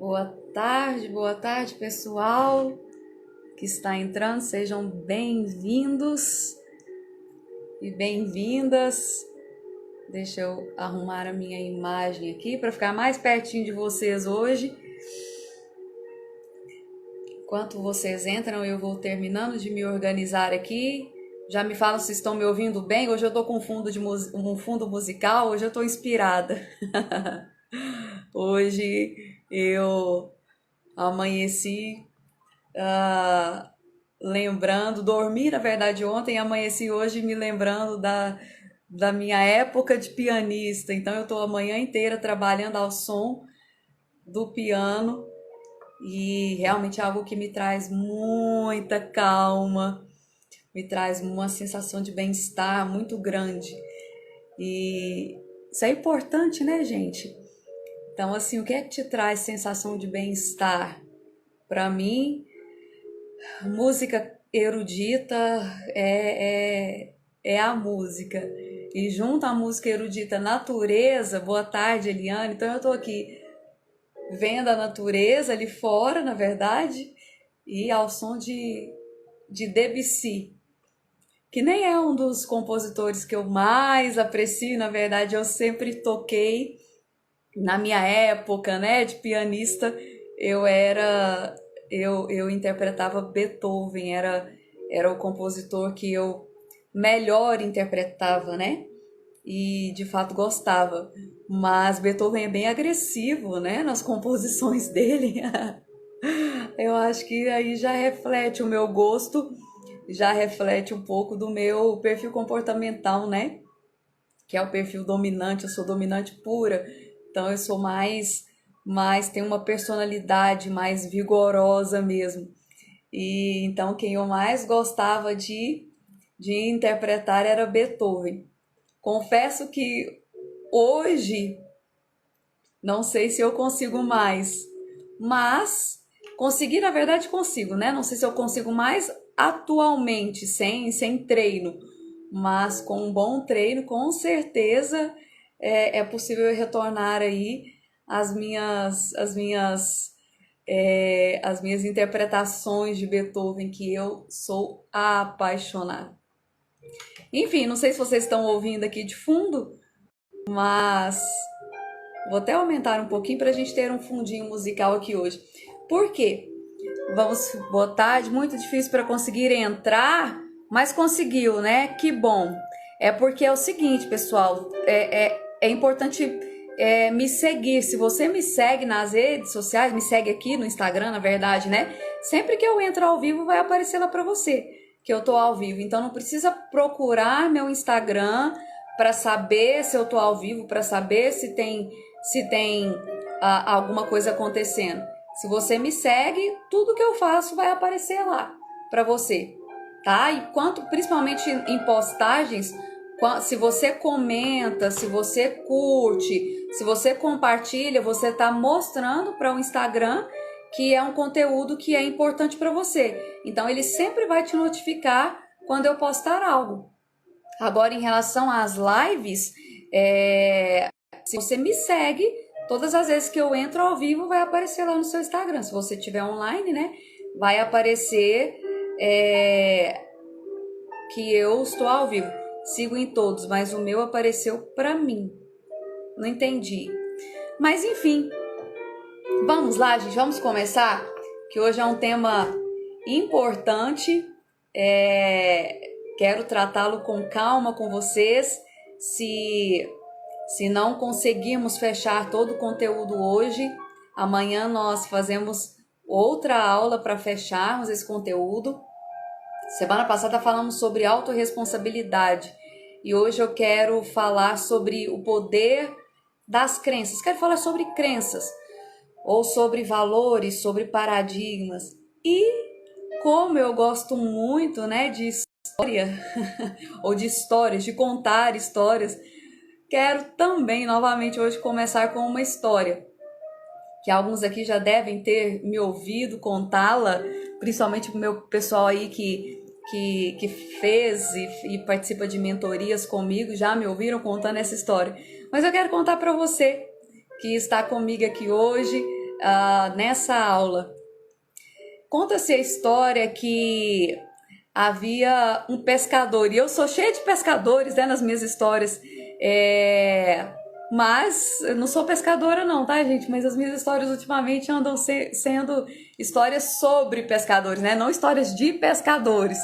Boa tarde, pessoal que está entrando. Sejam bem-vindos e bem-vindas. Deixa eu arrumar a minha imagem aqui para ficar mais pertinho de vocês hoje. Enquanto vocês entram, eu vou terminando de me organizar aqui. Já me falam se estão me ouvindo bem. Hoje eu tô com um fundo musical, hoje eu tô inspirada. Hoje eu amanheci dormi na verdade ontem, amanheci hoje me lembrando da minha época de pianista. Então eu tô a manhã inteira trabalhando ao som do piano e realmente é algo que me traz muita calma, me traz uma sensação de bem-estar muito grande. E isso é importante, né, gente? Então, assim, o que é que te traz sensação de bem-estar? Para mim, música erudita é a música. E junto à música erudita, natureza. Boa tarde, Eliane. Então eu tô aqui vendo a natureza ali fora, na verdade, e ao som de Debussy, que nem é um dos compositores que eu mais aprecio. Na verdade, eu sempre toquei. Na minha época, né, de pianista, eu interpretava Beethoven, era o compositor que eu melhor interpretava, né? E de fato gostava. Mas Beethoven é bem agressivo, né, nas composições dele. Eu acho que aí já reflete o meu gosto, já reflete um pouco do meu perfil comportamental, né? Que é o perfil dominante. Eu sou dominante pura. Então eu sou tenho uma personalidade mais vigorosa mesmo. E então quem eu mais gostava de interpretar era Beethoven. Confesso que hoje não sei se eu consigo mais, mas conseguir, na verdade consigo, né? Não sei se eu consigo mais atualmente, sem treino, mas com um bom treino, com certeza é possível retornar aí as minhas interpretações de Beethoven, que eu sou apaixonada. Enfim, não sei se vocês estão ouvindo aqui de fundo, mas vou até aumentar um pouquinho para a gente ter um fundinho musical aqui hoje. Por quê? Boa tarde, muito difícil para conseguir entrar, mas conseguiu, né? Que bom. É porque é o seguinte, pessoal, é importante me seguir. Se você me segue nas redes sociais, me segue aqui no Instagram, na verdade, né? Sempre que eu entro ao vivo, vai aparecer lá para você que eu tô ao vivo. Então não precisa procurar meu Instagram para saber se eu tô ao vivo, para saber se tem alguma coisa acontecendo. Se você me segue, tudo que eu faço vai aparecer lá para você, tá? E principalmente em postagens, se você comenta, se você curte, se você compartilha, você tá mostrando para o Instagram que é um conteúdo que é importante para você. Então ele sempre vai te notificar quando eu postar algo. Agora, em relação às lives, se você me segue, todas as vezes que eu entro ao vivo, vai aparecer lá no seu Instagram. Se você estiver online, né, vai aparecer que eu estou ao vivo. Sigo em todos, mas o meu apareceu para mim. Não entendi. Mas enfim, vamos lá, gente, vamos começar, que hoje é um tema importante. Quero tratá-lo com calma com vocês. Se não conseguirmos fechar todo o conteúdo hoje, amanhã nós fazemos outra aula para fecharmos esse conteúdo. Semana passada falamos sobre autorresponsabilidade e hoje eu quero falar sobre o poder das crenças. Quero falar sobre crenças ou sobre valores, sobre paradigmas. E como eu gosto muito, né, de história ou de histórias, de contar histórias, quero também novamente hoje começar com uma história que alguns aqui já devem ter me ouvido contá-la, principalmente o meu pessoal aí que fez e participa de mentorias comigo, já me ouviram contando essa história. Mas eu quero contar para você que está comigo aqui hoje, nessa aula. Conta-se a história que havia um pescador, e eu sou cheia de pescadores, né, nas minhas histórias, mas eu não sou pescadora não, tá, gente? Mas as minhas histórias ultimamente andam sendo histórias sobre pescadores, né? Não histórias de pescadores.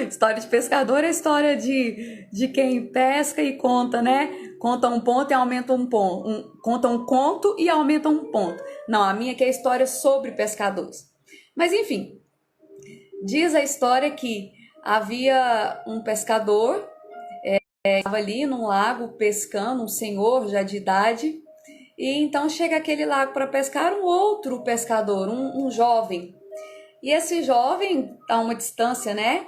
História de pescador é história de quem pesca e conta, né? Conta um ponto e aumenta um ponto. Conta um conto e aumenta um ponto. Não, a minha aqui é história sobre pescadores. Mas enfim, diz a história que havia um pescador, estava ali num lago pescando, um senhor já de idade, e então chega aquele lago para pescar um outro pescador, um jovem. E esse jovem, a uma distância, né,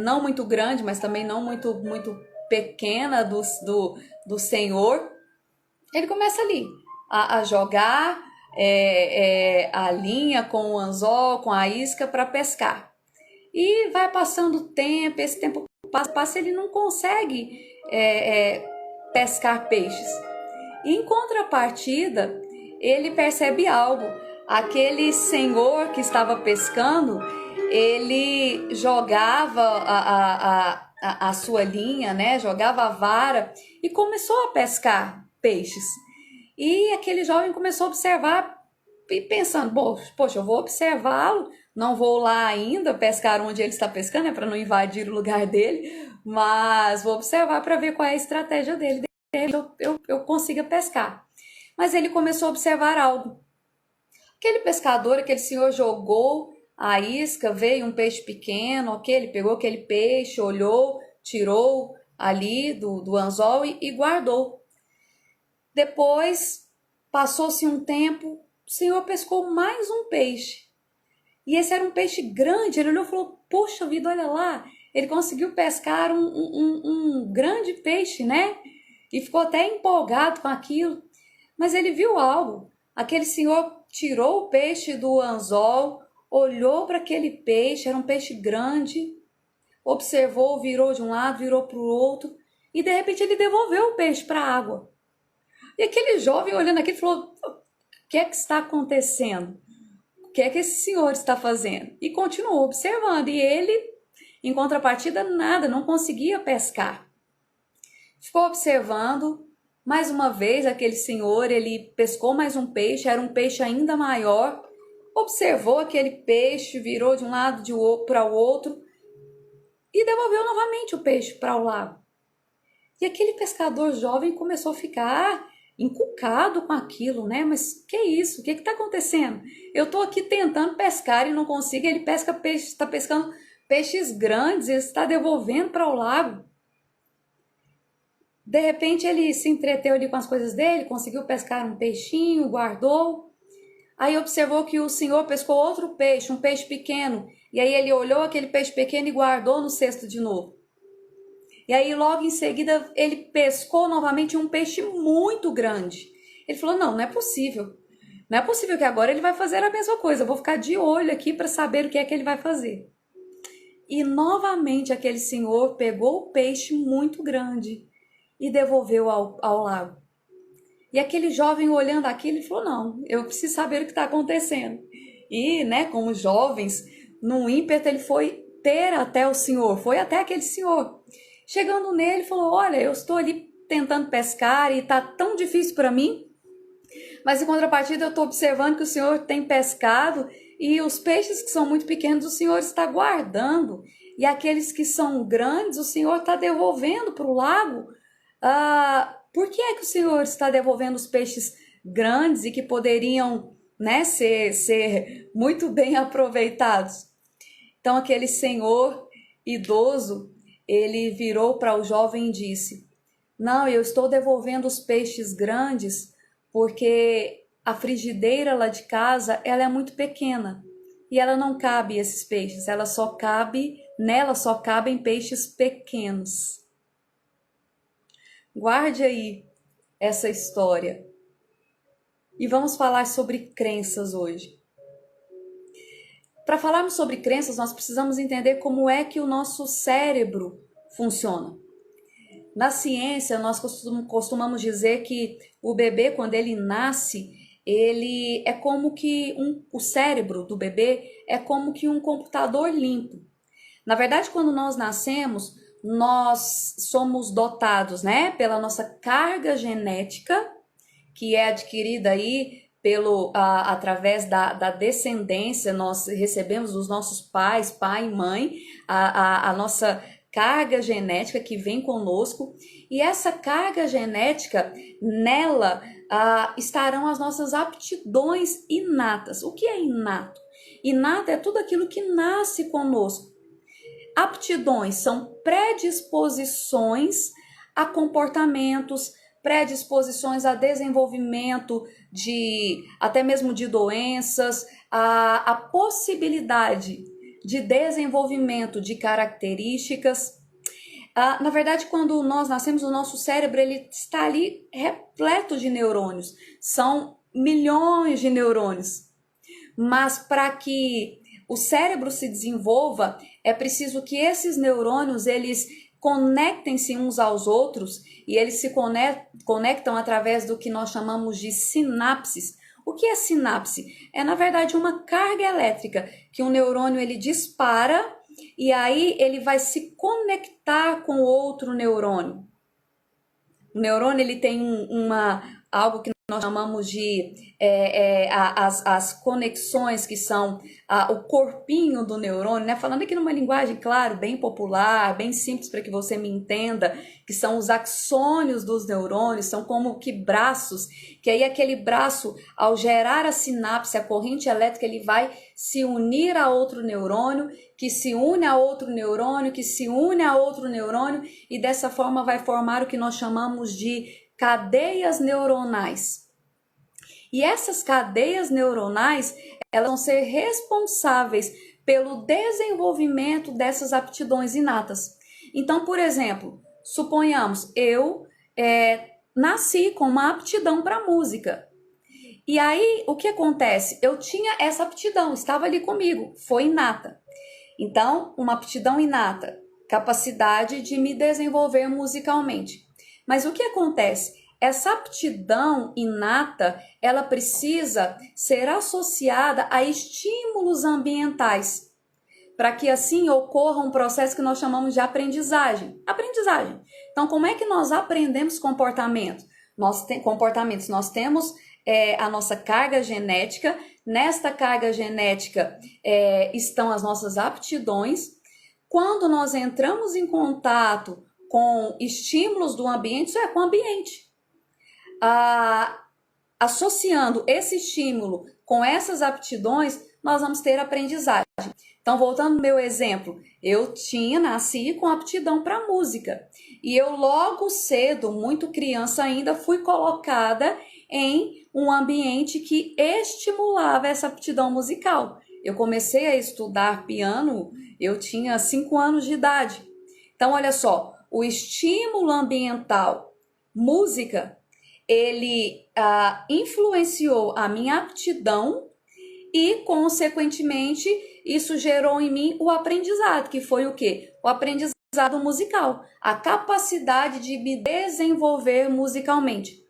não muito grande, mas também não muito pequena do senhor, ele começa ali a jogar a linha com o anzol, com a isca para pescar. E vai passando o tempo, esse tempo passa, ele não consegue pescar peixes. E em contrapartida, ele percebe algo. Aquele senhor que estava pescando, ele jogava a sua linha, né? Jogava a vara e começou a pescar peixes. E aquele jovem começou a observar e pensando, poxa, eu vou observá-lo, não vou lá ainda pescar onde ele está pescando, é para não invadir o lugar dele, mas vou observar para ver qual é a estratégia dele, eu consiga pescar. Mas ele começou a observar algo. Aquele pescador, aquele senhor jogou a isca, veio um peixe pequeno, ok, ele pegou aquele peixe, olhou, tirou ali do anzol e guardou. Depois, passou-se um tempo, o senhor pescou mais um peixe. E esse era um peixe grande, ele olhou e falou, poxa vida, olha lá, ele conseguiu pescar um grande peixe, né? E ficou até empolgado com aquilo. Mas ele viu algo, aquele senhor tirou o peixe do anzol, olhou para aquele peixe, era um peixe grande, observou, virou de um lado, virou para o outro, e de repente ele devolveu o peixe para a água. E aquele jovem olhando aquilo falou, o que é que está acontecendo? O que é que esse senhor está fazendo? E continuou observando, e ele, em contrapartida, nada, não conseguia pescar. Ficou observando, mais uma vez aquele senhor, ele pescou mais um peixe, era um peixe ainda maior, observou aquele peixe, virou de um lado para o outro e devolveu novamente o peixe para o lago. E aquele pescador jovem começou a ficar encucado com aquilo, né? Mas que isso? O que está acontecendo? Eu estou aqui tentando pescar e não consigo, ele pesca peixe, está pescando peixes grandes, ele está devolvendo para o lago. De repente ele se entreteu ali com as coisas dele, conseguiu pescar um peixinho, guardou. Aí observou que o senhor pescou outro peixe, um peixe pequeno. E aí ele olhou aquele peixe pequeno e guardou no cesto de novo. E aí logo em seguida ele pescou novamente um peixe muito grande. Ele falou, não é possível. Não é possível que agora ele vai fazer a mesma coisa. Eu vou ficar de olho aqui para saber o que é que ele vai fazer. E novamente aquele senhor pegou o peixe muito grande e devolveu ao lago. E aquele jovem olhando aquilo, ele falou, não, eu preciso saber o que está acontecendo. E, né, como jovens, num ímpeto ele foi ter até o senhor, foi até aquele senhor. Chegando nele, falou, olha, eu estou ali tentando pescar e está tão difícil para mim, mas em contrapartida eu estou observando que o senhor tem pescado e os peixes que são muito pequenos o senhor está guardando, e aqueles que são grandes o senhor está devolvendo para o lago. Por que é que o senhor está devolvendo os peixes grandes e que poderiam, né, ser muito bem aproveitados? Então aquele senhor idoso, ele virou para o jovem e disse, não, eu estou devolvendo os peixes grandes porque a frigideira lá de casa, ela é muito pequena e ela não cabe esses peixes, nela só cabem peixes pequenos. Guarde aí essa história. E vamos falar sobre crenças hoje. Para falarmos sobre crenças, nós precisamos entender como é que o nosso cérebro funciona. Na ciência, nós costumamos dizer que o bebê, quando ele nasce, ele é como que o cérebro do bebê é como que um computador limpo. Na verdade, quando nós nascemos, nós somos dotados, né, pela nossa carga genética, que é adquirida aí através da descendência. Nós recebemos dos nossos pais, pai e mãe, a nossa carga genética que vem conosco, e essa carga genética, nela estarão as nossas aptidões inatas. O que é inato? Inato é tudo aquilo que nasce conosco. Aptidões são predisposições a comportamentos, predisposições a desenvolvimento até mesmo de doenças, a possibilidade de desenvolvimento de características. Na verdade, quando nós nascemos, o nosso cérebro ele está ali repleto de neurônios. São milhões de neurônios. Mas para que o cérebro se desenvolva, é preciso que esses neurônios eles conectem-se uns aos outros, e eles se conectam através do que nós chamamos de sinapses. O que é sinapse? É, na verdade, uma carga elétrica que um neurônio ele dispara, e aí ele vai se conectar com outro neurônio. O neurônio ele tem algo que nós chamamos de as conexões, que são o corpinho do neurônio, né? Falando aqui numa linguagem, claro, bem popular, bem simples para que você me entenda, que são os axônios dos neurônios, são como que braços, que aí aquele braço, ao gerar a sinapse, a corrente elétrica, ele vai se unir a outro neurônio, que se une a outro neurônio, que se une a outro neurônio, e dessa forma vai formar o que nós chamamos de cadeias neuronais. E essas cadeias neuronais, elas vão ser responsáveis pelo desenvolvimento dessas aptidões inatas. Então, por exemplo, suponhamos, eu nasci com uma aptidão para música. E aí, o que acontece? Eu tinha essa aptidão, estava ali comigo, foi inata. Então, uma aptidão inata, capacidade de me desenvolver musicalmente. Mas o que acontece? Essa aptidão inata, ela precisa ser associada a estímulos ambientais, para que assim ocorra um processo que nós chamamos de aprendizagem. Aprendizagem. Então, como é que nós aprendemos comportamento? Comportamentos, nós temos a nossa carga genética. Nesta carga genética estão as nossas aptidões. Quando nós entramos em contato com estímulos do ambiente, isso é com o ambiente. Associando esse estímulo com essas aptidões, nós vamos ter aprendizagem. Então, voltando ao meu exemplo, eu nasci com aptidão para música. E eu logo cedo, muito criança ainda, fui colocada em um ambiente que estimulava essa aptidão musical. Eu comecei a estudar piano, eu tinha 5 anos de idade. Então, olha só, o estímulo ambiental, música, ele influenciou a minha aptidão e, consequentemente, isso gerou em mim o aprendizado, que foi o quê? O aprendizado musical, a capacidade de me desenvolver musicalmente.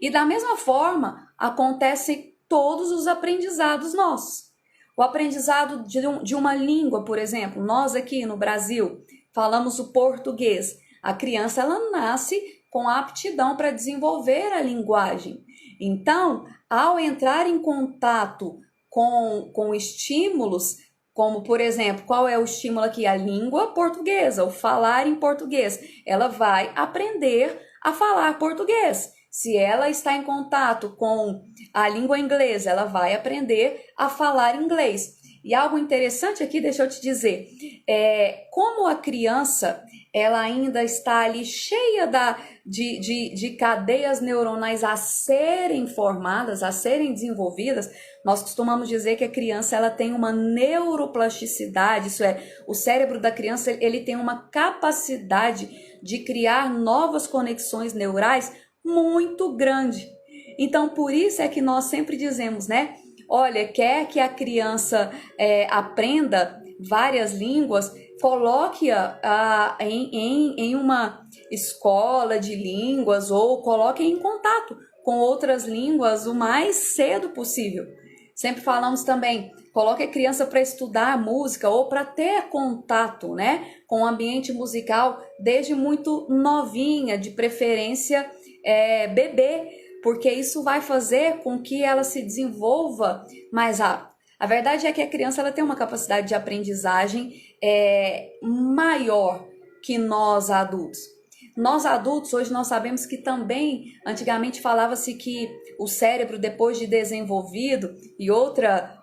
E da mesma forma, acontecem todos os aprendizados nossos. O aprendizado de uma língua, por exemplo, nós aqui no Brasil falamos o português. A criança ela nasce com a aptidão para desenvolver a linguagem. Então, ao entrar em contato com estímulos, como, por exemplo, qual é o estímulo aqui? A língua portuguesa, o falar em português. Ela vai aprender a falar português. Se ela está em contato com a língua inglesa, ela vai aprender a falar inglês. E algo interessante aqui, deixa eu te dizer, como a criança ela ainda está ali cheia de cadeias neuronais a serem formadas, a serem desenvolvidas, nós costumamos dizer que a criança ela tem uma neuroplasticidade, isso é, o cérebro da criança ele tem uma capacidade de criar novas conexões neurais muito grande. Então, por isso é que nós sempre dizemos, né? Olha, quer que a criança aprenda várias línguas, coloque-a em uma escola de línguas ou coloque em contato com outras línguas o mais cedo possível. Sempre falamos também, coloque a criança para estudar música ou para ter contato, né, com o ambiente musical desde muito novinha, de preferência bebê, porque isso vai fazer com que ela se desenvolva mais rápido. A verdade é que a criança ela tem uma capacidade de aprendizagem maior que nós adultos. Nós adultos, hoje nós sabemos que também, antigamente falava-se que o cérebro, depois de desenvolvido, e outra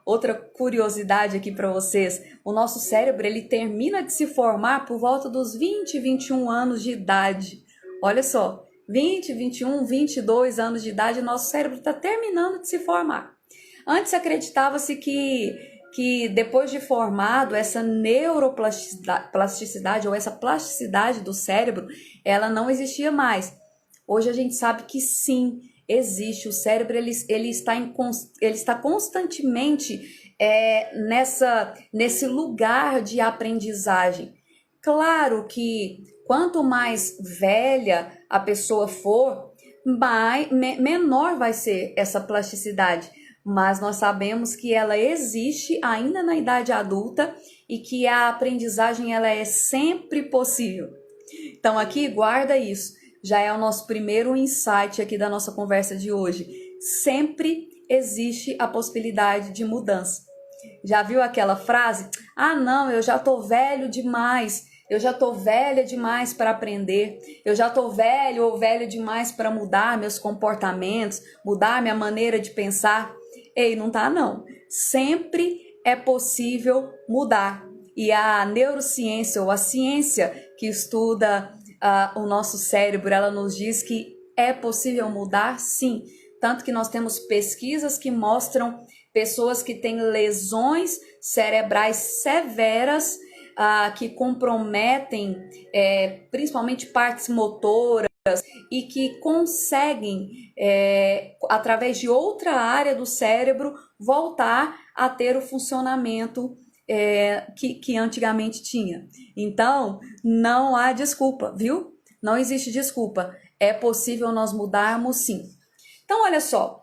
curiosidade aqui para vocês, o nosso cérebro ele termina de se formar por volta dos 20, 21 anos de idade. Olha só, 20, 21, 22 anos de idade, nosso cérebro está terminando de se formar. Antes acreditava-se que depois de formado, essa neuroplasticidade ou essa plasticidade do cérebro, ela não existia mais. Hoje a gente sabe que sim, existe. O cérebro ele está constantemente nesse lugar de aprendizagem. Claro que quanto mais velha a pessoa for, menor vai ser essa plasticidade. Mas nós sabemos que ela existe ainda na idade adulta e que a aprendizagem ela é sempre possível. Então aqui guarda isso, já é o nosso primeiro insight aqui da nossa conversa de hoje. Sempre existe a possibilidade de mudança. Já viu aquela frase? Ah não, eu já tô velho demais, eu já tô velha demais para aprender, eu já tô velho ou velha demais para mudar meus comportamentos, mudar minha maneira de pensar. Ei, não tá não. Sempre é possível mudar. E a neurociência ou a ciência que estuda o nosso cérebro, ela nos diz que é possível mudar sim. Tanto que nós temos pesquisas que mostram pessoas que têm lesões cerebrais severas que comprometem principalmente partes motoras e que conseguem, através de outra área do cérebro, voltar a ter o funcionamento que antigamente tinha. Então, não há desculpa, viu? Não existe desculpa. É possível nós mudarmos sim. Então, olha só,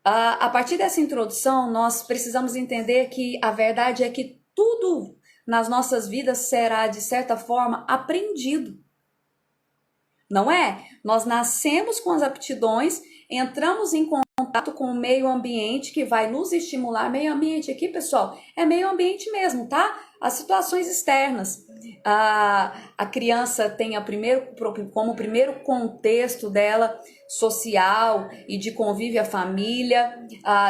a partir dessa introdução, nós precisamos entender que a verdade é que tudo nas nossas vidas será, de certa forma, aprendido. Não é? Nós nascemos com as aptidões, entramos em contato com o meio ambiente que vai nos estimular. Meio ambiente aqui, pessoal, é meio ambiente mesmo, tá? As situações externas. A criança tem como primeiro contexto dela social e de convívio à família,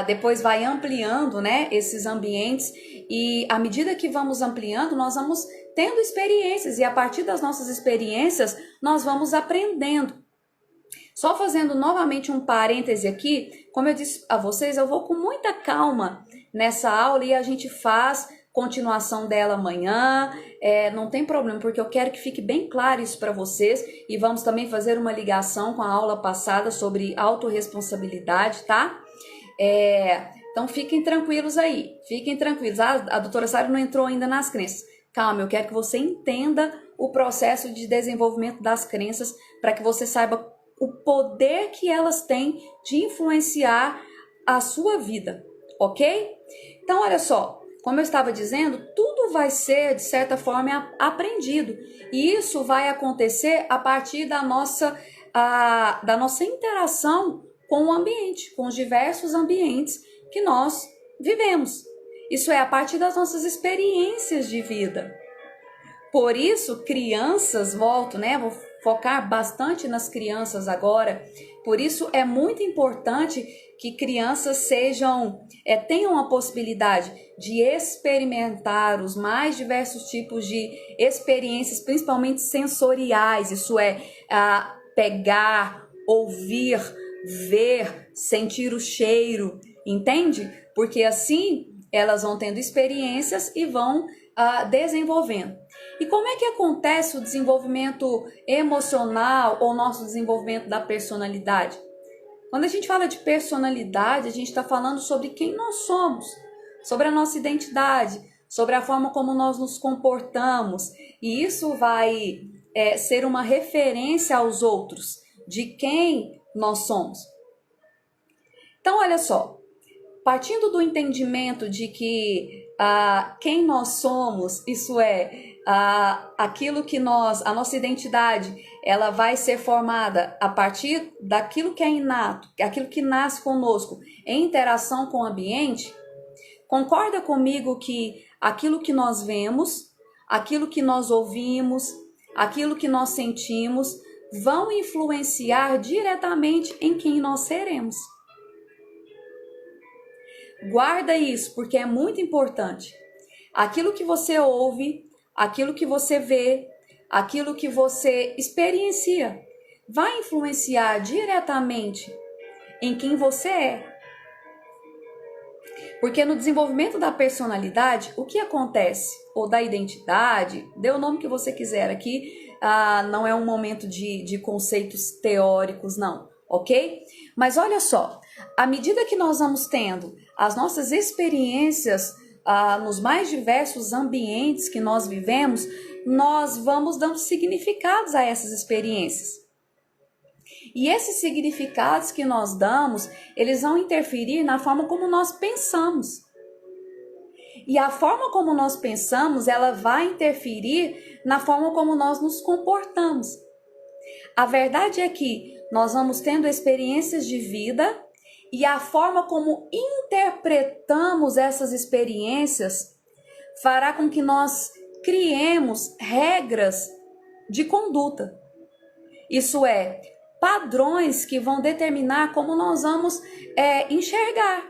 depois vai ampliando, né, esses ambientes e à medida que vamos ampliando, nós vamos tendo experiências e a partir das nossas experiências nós vamos aprendendo. Só fazendo novamente um parêntese aqui, como eu disse a vocês, eu vou com muita calma nessa aula e a gente faz continuação dela amanhã, não tem problema, porque eu quero que fique bem claro isso para vocês e vamos também fazer uma ligação com a aula passada sobre autorresponsabilidade, tá? Então fiquem tranquilos aí, fiquem tranquilos. A doutora Sara não entrou ainda nas crenças. Calma, eu quero que você entenda o processo de desenvolvimento das crenças para que você saiba o poder que elas têm de influenciar a sua vida, ok? Então, olha só, como eu estava dizendo, tudo vai ser, de certa forma, aprendido. E isso vai acontecer a partir da nossa interação com o ambiente, com os diversos ambientes que nós vivemos. Isso é a partir das nossas experiências de vida. Por isso, crianças, vou focar bastante nas crianças agora. Por isso, é muito importante que crianças tenham a possibilidade de experimentar os mais diversos tipos de experiências, principalmente sensoriais. Isso é, pegar, ouvir, ver, sentir o cheiro, entende? Porque assim elas vão tendo experiências e vão desenvolvendo. E como é que acontece o desenvolvimento emocional ou nosso desenvolvimento da personalidade? Quando a gente fala de personalidade, a gente está falando sobre quem nós somos, sobre a nossa identidade, sobre a forma como nós nos comportamos. E isso vai ser uma referência aos outros de quem nós somos. Então, olha só, partindo do entendimento de que quem nós somos, isso é, aquilo que a nossa identidade, ela vai ser formada a partir daquilo que é inato, aquilo que nasce conosco em interação com o ambiente, concorda comigo que aquilo que nós vemos, aquilo que nós ouvimos, aquilo que nós sentimos, vão influenciar diretamente em quem nós seremos. Guarda isso, porque é muito importante. Aquilo que você ouve, aquilo que você vê, aquilo que você experiencia, vai influenciar diretamente em quem você é. Porque no desenvolvimento da personalidade, o que acontece? Ou da identidade, dê o nome que você quiser aqui, não é um momento de conceitos teóricos, não, ok? Mas olha só, à medida que nós vamos tendo as nossas experiências nos mais diversos ambientes que nós vivemos, nós vamos dando significados a essas experiências. E esses significados que nós damos, eles vão interferir na forma como nós pensamos. E a forma como nós pensamos, ela vai interferir na forma como nós nos comportamos. A verdade é que nós vamos tendo experiências de vida e a forma como interpretamos essas experiências fará com que nós criemos regras de conduta. Isso é, padrões que vão determinar como nós vamos enxergar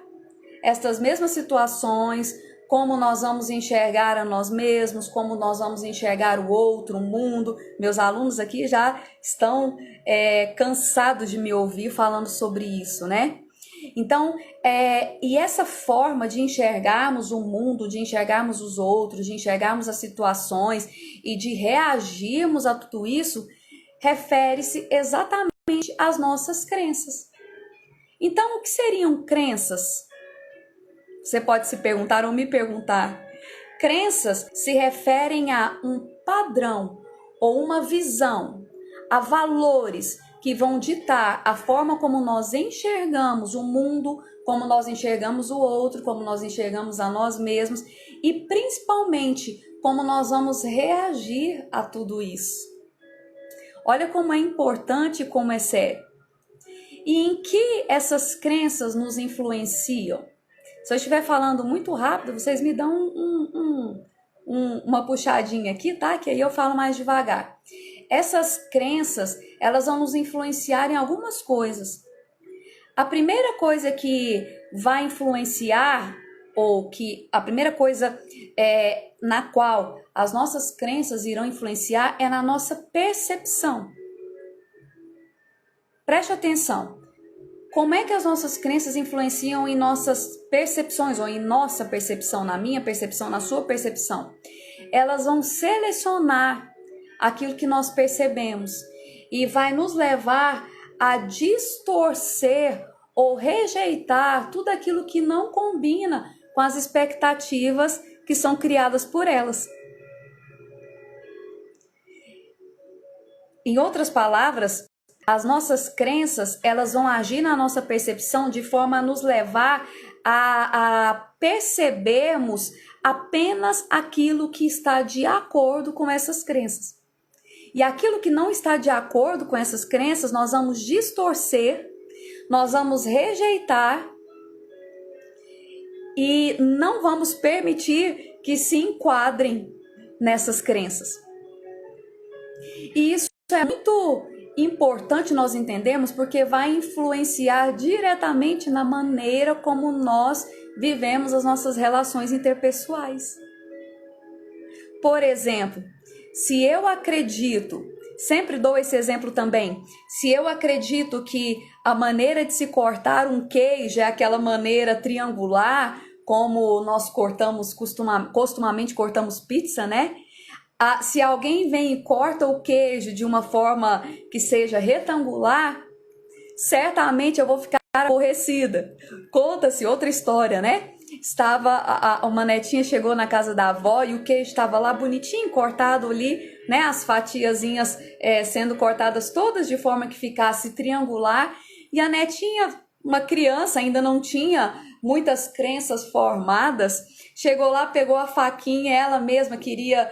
estas mesmas situações, como nós vamos enxergar a nós mesmos, como nós vamos enxergar o outro, o mundo. Meus alunos aqui já estão cansados de me ouvir falando sobre isso, né? Então, e essa forma de enxergarmos o mundo, de enxergarmos os outros, de enxergarmos as situações e de reagirmos a tudo isso, refere-se exatamente às nossas crenças. Então, o que seriam crenças? Você pode se perguntar ou me perguntar. Crenças se referem a um padrão ou uma visão, a valores que vão ditar a forma como nós enxergamos o mundo, como nós enxergamos o outro, como nós enxergamos a nós mesmos e principalmente como nós vamos reagir a tudo isso. Olha como é importante e como é sério. E em que essas crenças nos influenciam? Se eu estiver falando muito rápido, vocês me dão uma puxadinha aqui, tá? Que aí eu falo mais devagar. Essas crenças, elas vão nos influenciar em algumas coisas. A primeira coisa que vai influenciar, ou que a primeira coisa na qual as nossas crenças irão influenciar é na nossa percepção. Preste atenção. Como é que as nossas crenças influenciam em nossas percepções, ou em nossa percepção, na minha percepção, na sua percepção? Elas vão selecionar aquilo que nós percebemos e vai nos levar a distorcer ou rejeitar tudo aquilo que não combina com as expectativas que são criadas por elas. Em outras palavras, as nossas crenças, elas vão agir na nossa percepção de forma a nos levar a percebermos apenas aquilo que está de acordo com essas crenças. E aquilo que não está de acordo com essas crenças, nós vamos distorcer, nós vamos rejeitar e não vamos permitir que se enquadrem nessas crenças. E isso é muito importante nós entendermos porque vai influenciar diretamente na maneira como nós vivemos as nossas relações interpessoais. Por exemplo, se eu acredito, sempre dou esse exemplo também, se eu acredito que a maneira de se cortar um queijo é aquela maneira triangular, como nós costumamente cortamos pizza, né? Se alguém vem e corta o queijo de uma forma que seja retangular, certamente eu vou ficar aborrecida. Conta-se outra história, né? Uma netinha chegou na casa da avó e o queijo estava lá bonitinho, cortado ali, né? As fatiazinhas sendo cortadas todas de forma que ficasse triangular. E a netinha uma criança, ainda não tinha muitas crenças formadas, chegou lá, pegou a faquinha, ela mesma queria,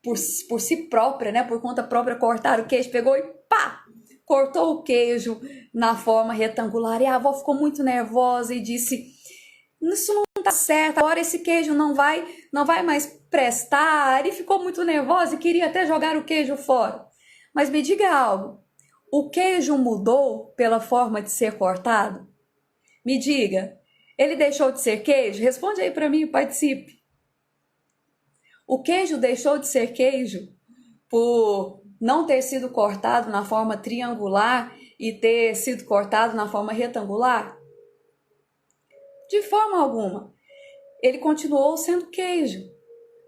por si própria, né, por conta própria, cortar o queijo, pegou e pá! Cortou o queijo na forma retangular. E a avó ficou muito nervosa e disse: isso não tá certo, agora esse queijo não vai mais prestar. E ficou muito nervosa e queria até jogar o queijo fora. Mas me diga algo, o queijo mudou pela forma de ser cortado? Me diga, ele deixou de ser queijo? Responde aí para mim, participe. O queijo deixou de ser queijo por não ter sido cortado na forma triangular e ter sido cortado na forma retangular? De forma alguma. Ele continuou sendo queijo.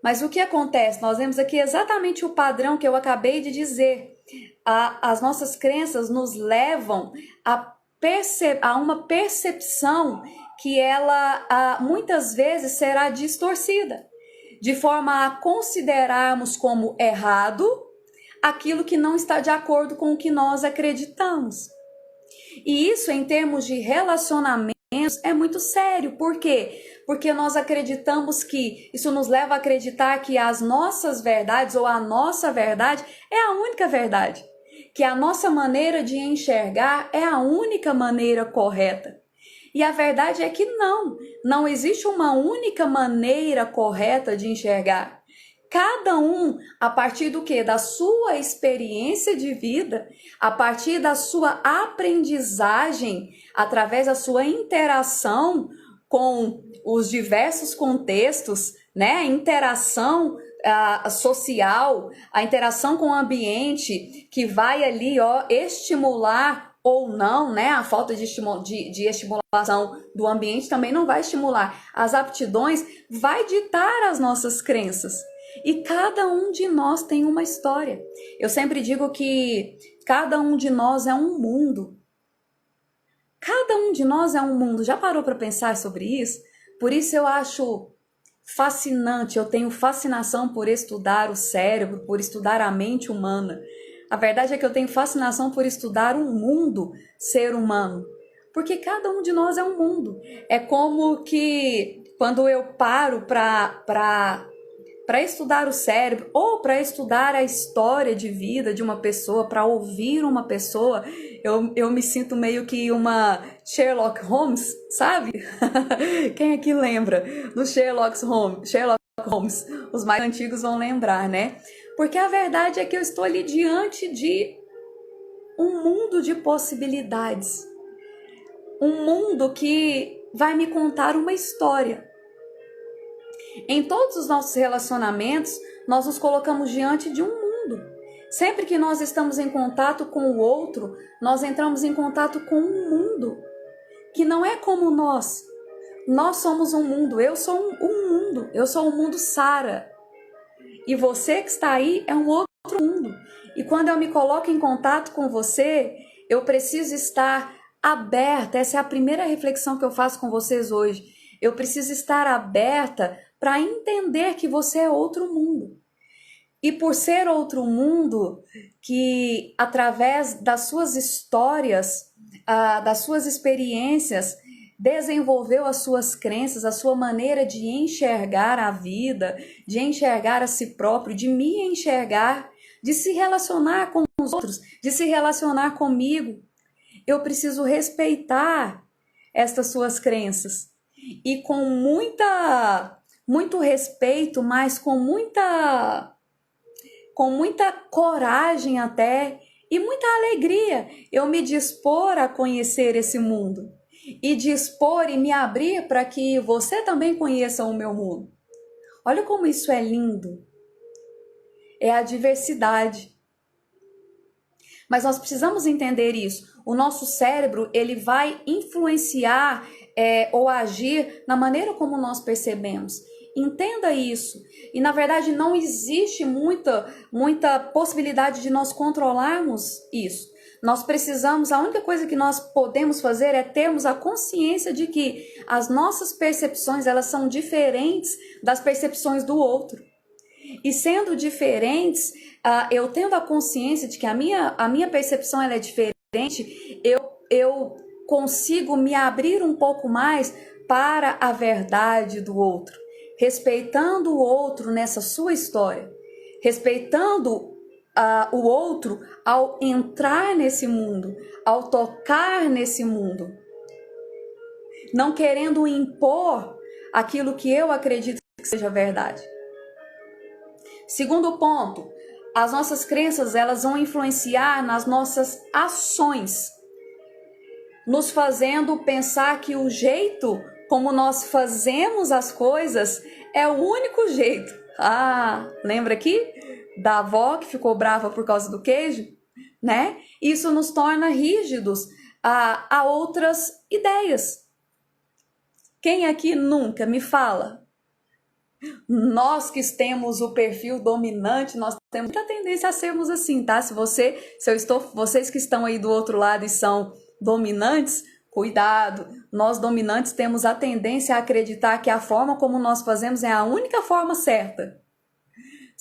Mas o que acontece? Nós vemos aqui exatamente o padrão que eu acabei de dizer. As nossas crenças nos levam a uma percepção que ela muitas vezes será distorcida, de forma a considerarmos como errado aquilo que não está de acordo com o que nós acreditamos. E isso, em termos de relacionamentos, é muito sério. Por quê? Porque nós acreditamos que isso nos leva a acreditar que as nossas verdades ou a nossa verdade é a única verdade, que a nossa maneira de enxergar é a única maneira correta. E a verdade é que não existe uma única maneira correta de enxergar. Cada um, a partir do quê? Da sua experiência de vida, a partir da sua aprendizagem, através da sua interação com os diversos contextos, né? A interação social, a interação com o ambiente, que vai ali, estimular ou não, né? A falta de estimulação do ambiente também não vai estimular. As aptidões vai ditar as nossas crenças. E cada um de nós tem uma história. Eu sempre digo que cada um de nós é um mundo. Cada um de nós é um mundo. Já parou para pensar sobre isso? Por isso eu acho fascinante, eu tenho fascinação por estudar o cérebro, por estudar a mente humana. A verdade é que eu tenho fascinação por estudar o mundo ser humano. Porque cada um de nós é um mundo. É como que quando eu paro para estudar o cérebro ou para estudar a história de vida de uma pessoa, para ouvir uma pessoa, eu me sinto meio que uma Sherlock Holmes, sabe? Quem aqui lembra do Sherlock Holmes? Os mais antigos vão lembrar, né? Porque a verdade é que eu estou ali diante de um mundo de possibilidades. Um mundo que vai me contar uma história. Em todos os nossos relacionamentos, nós nos colocamos diante de um mundo. Sempre que nós estamos em contato com o outro, nós entramos em contato com um mundo que não é como nós. Nós somos um mundo, eu sou um mundo, eu sou o mundo Sara. E você que está aí é um outro mundo. E quando eu me coloco em contato com você, eu preciso estar aberta. Essa é a primeira reflexão que eu faço com vocês hoje. Eu preciso estar aberta para entender que você é outro mundo. E por ser outro mundo, que através das suas histórias, das suas experiências, desenvolveu as suas crenças, a sua maneira de enxergar a vida, de enxergar a si próprio, de me enxergar, de se relacionar com os outros, de se relacionar comigo. Eu preciso respeitar estas suas crenças. E com muito respeito, mas com muita coragem até e muita alegria, eu me dispor a conhecer esse mundo e dispor e me abrir para que você também conheça o meu mundo. Olha como isso é lindo. É a diversidade. Mas nós precisamos entender isso. O nosso cérebro, ele vai influenciar ou agir na maneira como nós percebemos. Entenda isso. E na verdade não existe muita possibilidade de nós controlarmos isso. Nós precisamos, a única coisa que nós podemos fazer é termos a consciência de que as nossas percepções, elas são diferentes das percepções do outro. E sendo diferentes, eu tendo a consciência de que a minha percepção ela é diferente, eu consigo me abrir um pouco mais para a verdade do outro, respeitando o outro nessa sua história, respeitando o outro ao entrar nesse mundo, ao tocar nesse mundo, não querendo impor aquilo que eu acredito que seja verdade. Segundo ponto, as nossas crenças, elas vão influenciar nas nossas ações, nos fazendo pensar que o jeito como nós fazemos as coisas é o único jeito. Lembra aqui da avó que ficou brava por causa do queijo, né? Isso nos torna rígidos a outras ideias. Quem aqui nunca me fala? Nós que temos o perfil dominante, nós temos muita tendência a sermos assim, tá? Vocês que estão aí do outro lado e são dominantes, cuidado. Nós dominantes temos a tendência a acreditar que a forma como nós fazemos é a única forma certa.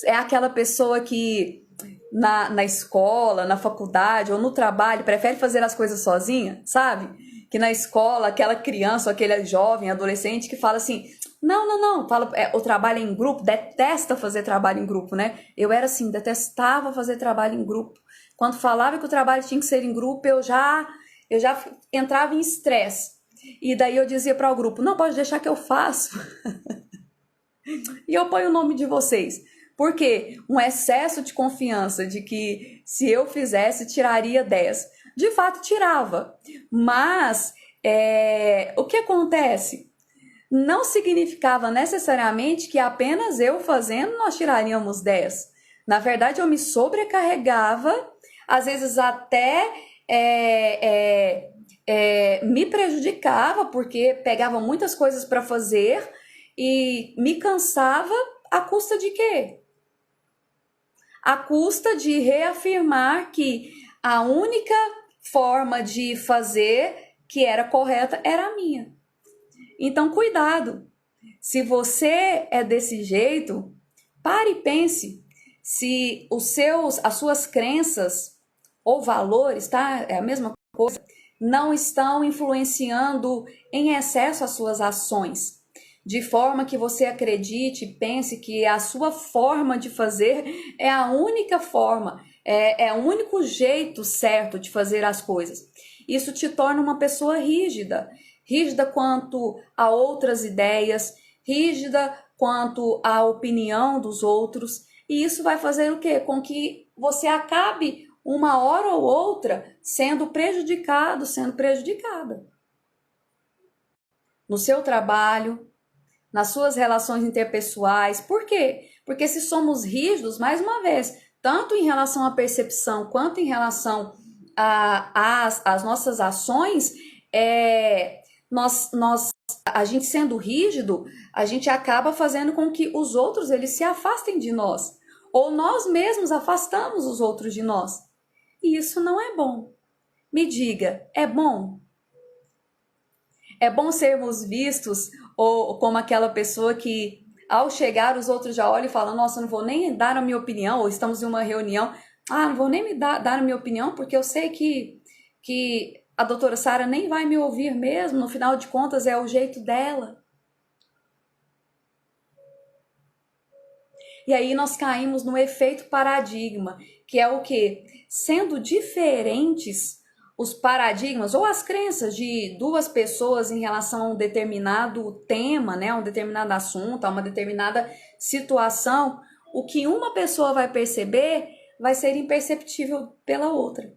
É aquela pessoa que na escola, na faculdade ou no trabalho prefere fazer as coisas sozinha, sabe? Que na escola, aquela criança, ou aquele jovem, adolescente que fala assim, não, fala, o trabalho em grupo, detesta fazer trabalho em grupo, né? Eu era assim, detestava fazer trabalho em grupo. Quando falava que o trabalho tinha que ser em grupo, eu já entrava em estresse. E daí eu dizia para o grupo, não, pode deixar que eu faço. E eu ponho o nome de vocês. Por quê? Um excesso de confiança de que se eu fizesse, tiraria 10. De fato, tirava. Mas o que acontece? Não significava necessariamente que apenas eu fazendo nós tiraríamos 10. Na verdade, eu me sobrecarregava, às vezes até me prejudicava, porque pegava muitas coisas para fazer e me cansava à custa de quê? À custa de reafirmar que a única forma de fazer que era correta era a minha. Então, cuidado. Se você é desse jeito, pare e pense se as suas crenças ou valores, tá? É a mesma coisa, não estão influenciando em excesso as suas ações, de forma que você acredite e pense que a sua forma de fazer é a única forma, é o único jeito certo de fazer as coisas. Isso te torna uma pessoa rígida quanto a outras ideias, rígida quanto à opinião dos outros, e isso vai fazer o quê? Com que você acabe uma hora ou outra sendo prejudicado, sendo prejudicada. No seu trabalho, nas suas relações interpessoais. Por quê? Porque se somos rígidos, mais uma vez, tanto em relação à percepção quanto em relação às nossas ações, a gente sendo rígido, a gente acaba fazendo com que os outros eles se afastem de nós. Ou nós mesmos afastamos os outros de nós. E isso não é bom. Me diga, é bom? É bom sermos vistos ou como aquela pessoa que, ao chegar, os outros já olham e falam, nossa, não vou nem dar a minha opinião, ou estamos em uma reunião, não vou nem dar a minha opinião, porque eu sei que a doutora Sara nem vai me ouvir mesmo, no final de contas é o jeito dela. E aí nós caímos no efeito paradigma, que é o quê? Sendo diferentes os paradigmas ou as crenças de duas pessoas em relação a um determinado tema, né, a um determinado assunto, a uma determinada situação, o que uma pessoa vai perceber vai ser imperceptível pela outra.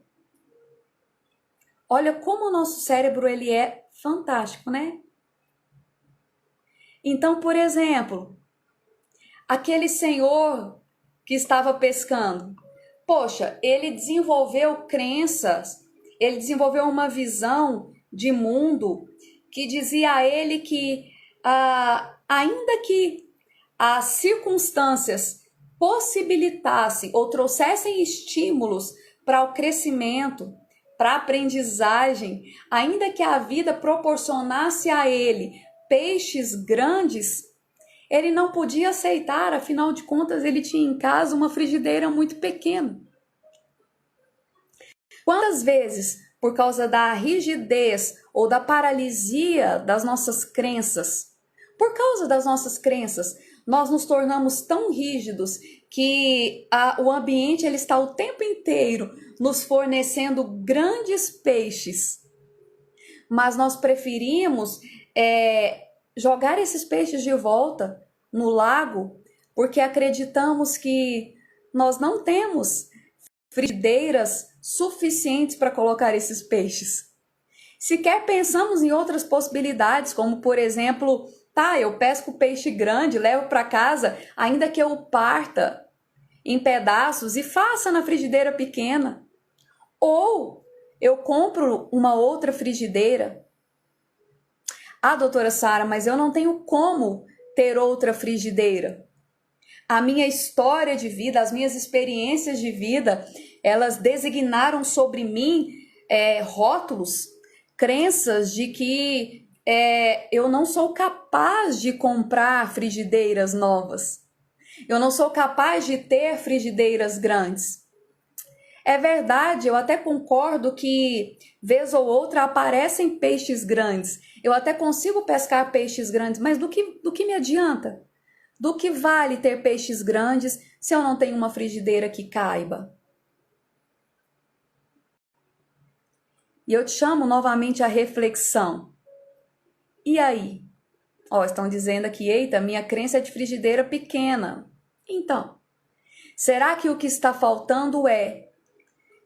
Olha como o nosso cérebro ele é fantástico, né? Então, por exemplo, aquele senhor que estava pescando, poxa, ele desenvolveu crenças, ele desenvolveu uma visão de mundo que dizia a ele que, ainda que as circunstâncias possibilitassem ou trouxessem estímulos para o crescimento, para a aprendizagem, ainda que a vida proporcionasse a ele peixes grandes, ele não podia aceitar, afinal de contas ele tinha em casa uma frigideira muito pequena. Quantas vezes por causa da rigidez ou da paralisia das nossas crenças. Por causa das nossas crenças, nós nos tornamos tão rígidos que o ambiente ele está o tempo inteiro nos fornecendo grandes peixes. Mas nós preferimos jogar esses peixes de volta no lago porque acreditamos que nós não temos frigideiras suficientes para colocar esses peixes. Sequer pensamos em outras possibilidades, como por exemplo, eu pesco peixe grande, levo para casa, ainda que eu o parta em pedaços e faça na frigideira pequena. Ou eu compro uma outra frigideira. Doutora Sara, mas eu não tenho como ter outra frigideira. A minha história de vida, as minhas experiências de vida, elas designaram sobre mim rótulos, crenças de que eu não sou capaz de comprar frigideiras novas. Eu não sou capaz de ter frigideiras grandes. É verdade, eu até concordo que vez ou outra aparecem peixes grandes. Eu até consigo pescar peixes grandes, mas do que me adianta? Do que vale ter peixes grandes se eu não tenho uma frigideira que caiba? E eu te chamo novamente à reflexão. E aí? Estão dizendo aqui, eita, minha crença é de frigideira pequena. Então, será que o que está faltando é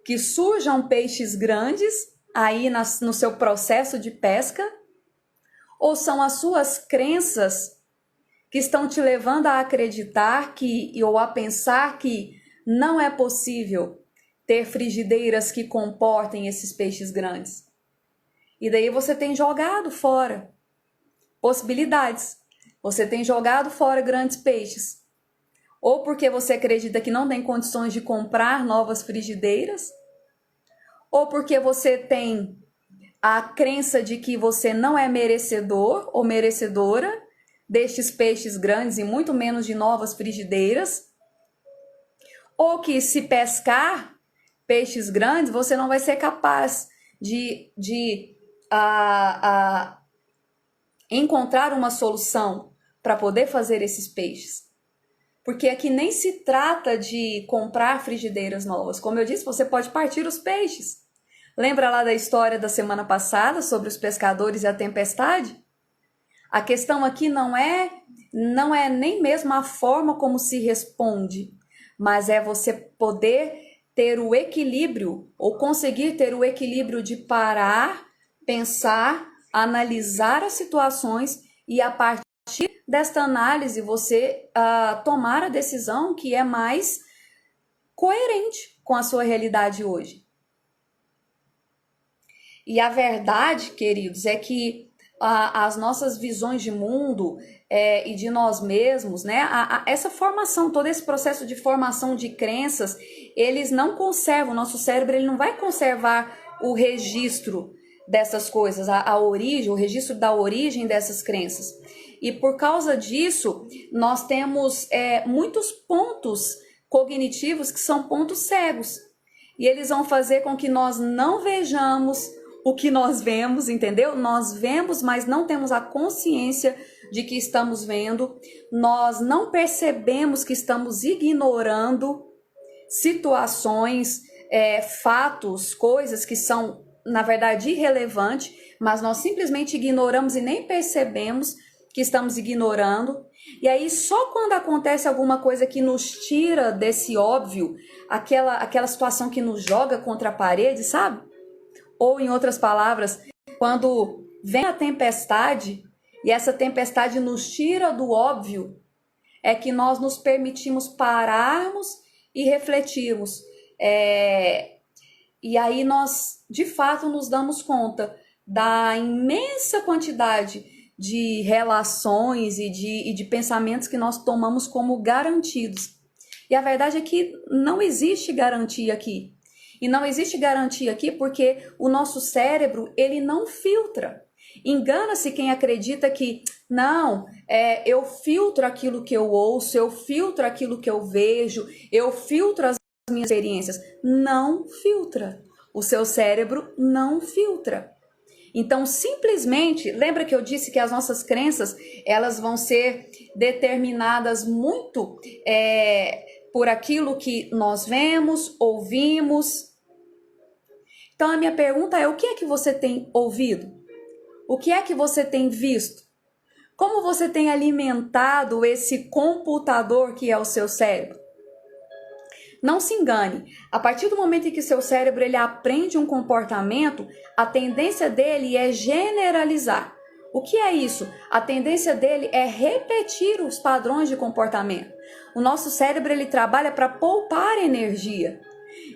que surjam peixes grandes aí no seu processo de pesca? Ou são as suas crenças que estão te levando a acreditar ou a pensar que não é possível ter frigideiras que comportem esses peixes grandes? E daí você tem jogado fora possibilidades. Você tem jogado fora grandes peixes. Ou porque você acredita que não tem condições de comprar novas frigideiras, ou porque você tem a crença de que você não é merecedor ou merecedora destes peixes grandes e muito menos de novas frigideiras, ou que se pescar peixes grandes, você não vai ser capaz de encontrar uma solução para poder fazer esses peixes. Porque aqui nem se trata de comprar frigideiras novas. Como eu disse, você pode partir os peixes. Lembra lá da história da semana passada sobre os pescadores e a tempestade? A questão aqui não é nem mesmo a forma como se responde, mas é você poder ter o equilíbrio ou conseguir ter o equilíbrio de parar, pensar, analisar as situações e a partir desta análise você tomar a decisão que é mais coerente com a sua realidade hoje. E a verdade, queridos, é que as nossas visões de mundo e de nós mesmos, né? Essa formação, todo esse processo de formação de crenças, eles não conservam, o nosso cérebro ele não vai conservar o registro dessas coisas, a origem, o registro da origem dessas crenças. E por causa disso, nós temos muitos pontos cognitivos que são pontos cegos. E eles vão fazer com que nós não vejamos o que nós vemos, entendeu? Nós vemos, mas não temos a consciência de que estamos vendo. Nós não percebemos que estamos ignorando situações, fatos, coisas que são, na verdade, irrelevantes, mas nós simplesmente ignoramos e nem percebemos que estamos ignorando. E aí, só quando acontece alguma coisa que nos tira desse óbvio, aquela situação que nos joga contra a parede, sabe? Ou, em outras palavras, quando vem a tempestade e essa tempestade nos tira do óbvio, é que nós nos permitimos pararmos e refletirmos. E aí nós, de fato, nos damos conta da imensa quantidade de relações e de pensamentos que nós tomamos como garantidos. E a verdade é que não existe garantia aqui. E não existe garantia aqui porque o nosso cérebro, ele não filtra. Engana-se quem acredita que, não, eu filtro aquilo que eu ouço, eu filtro aquilo que eu vejo, eu filtro as minhas experiências. Não filtra. o seu cérebro não filtra. Então, simplesmente, lembra que eu disse que as nossas crenças, elas vão ser determinadas muito por aquilo que nós vemos, ouvimos. Então, a minha pergunta é, o que é que você tem ouvido? O que é que você tem visto? Como você tem alimentado esse computador que é o seu cérebro? Não se engane, a partir do momento em que seu cérebro ele aprende um comportamento, a tendência dele é generalizar. O que é isso? A tendência dele é repetir os padrões de comportamento. O nosso cérebro ele trabalha para poupar energia.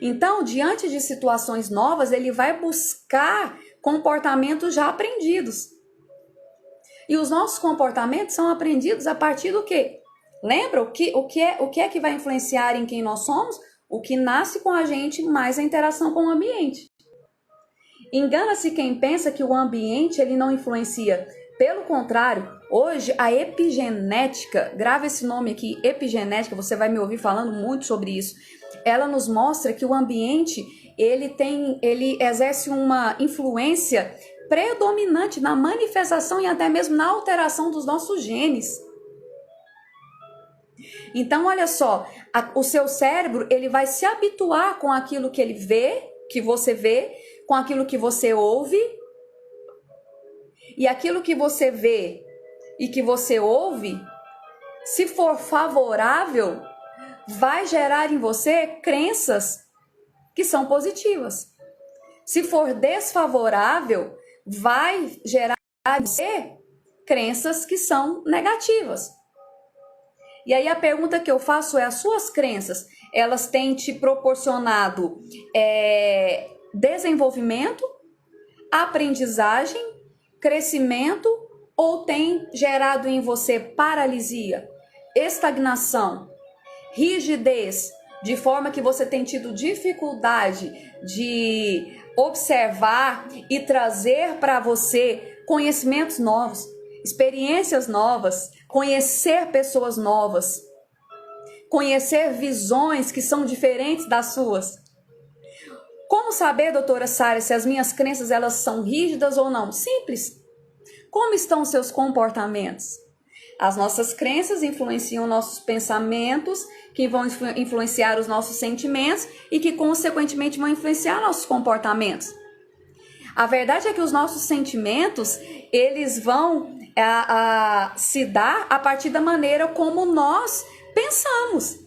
Então, diante de situações novas, ele vai buscar comportamentos já aprendidos. E os nossos comportamentos são aprendidos a partir do quê? Lembra o que é que vai influenciar em quem nós somos? O que nasce com a gente, mais a interação com o ambiente. Engana-se quem pensa que o ambiente ele não influencia. Pelo contrário, hoje a epigenética, grava esse nome aqui, epigenética, você vai me ouvir falando muito sobre isso. Ela nos mostra que o ambiente ele exerce uma influência predominante na manifestação e até mesmo na alteração dos nossos genes. Então, olha só, o seu cérebro, ele vai se habituar com aquilo que ele vê, que você vê, com aquilo que você ouve. E aquilo que você vê e que você ouve, se for favorável, vai gerar em você crenças que são positivas. Se for desfavorável, vai gerar em você crenças que são negativas. E aí a pergunta que eu faço é, as suas crenças, elas têm te proporcionado desenvolvimento, aprendizagem, crescimento ou têm gerado em você paralisia, estagnação, rigidez, de forma que você tem tido dificuldade de observar e trazer para você conhecimentos novos, experiências novas, conhecer pessoas novas, conhecer visões que são diferentes das suas. Como saber, doutora Sara, se as minhas crenças elas são rígidas ou não? Simples. Como estão os seus comportamentos? As nossas crenças influenciam nossos pensamentos, que vão influenciar os nossos sentimentos e que, consequentemente, vão influenciar nossos comportamentos. A verdade é que os nossos sentimentos, eles vão se dar a partir da maneira como nós pensamos.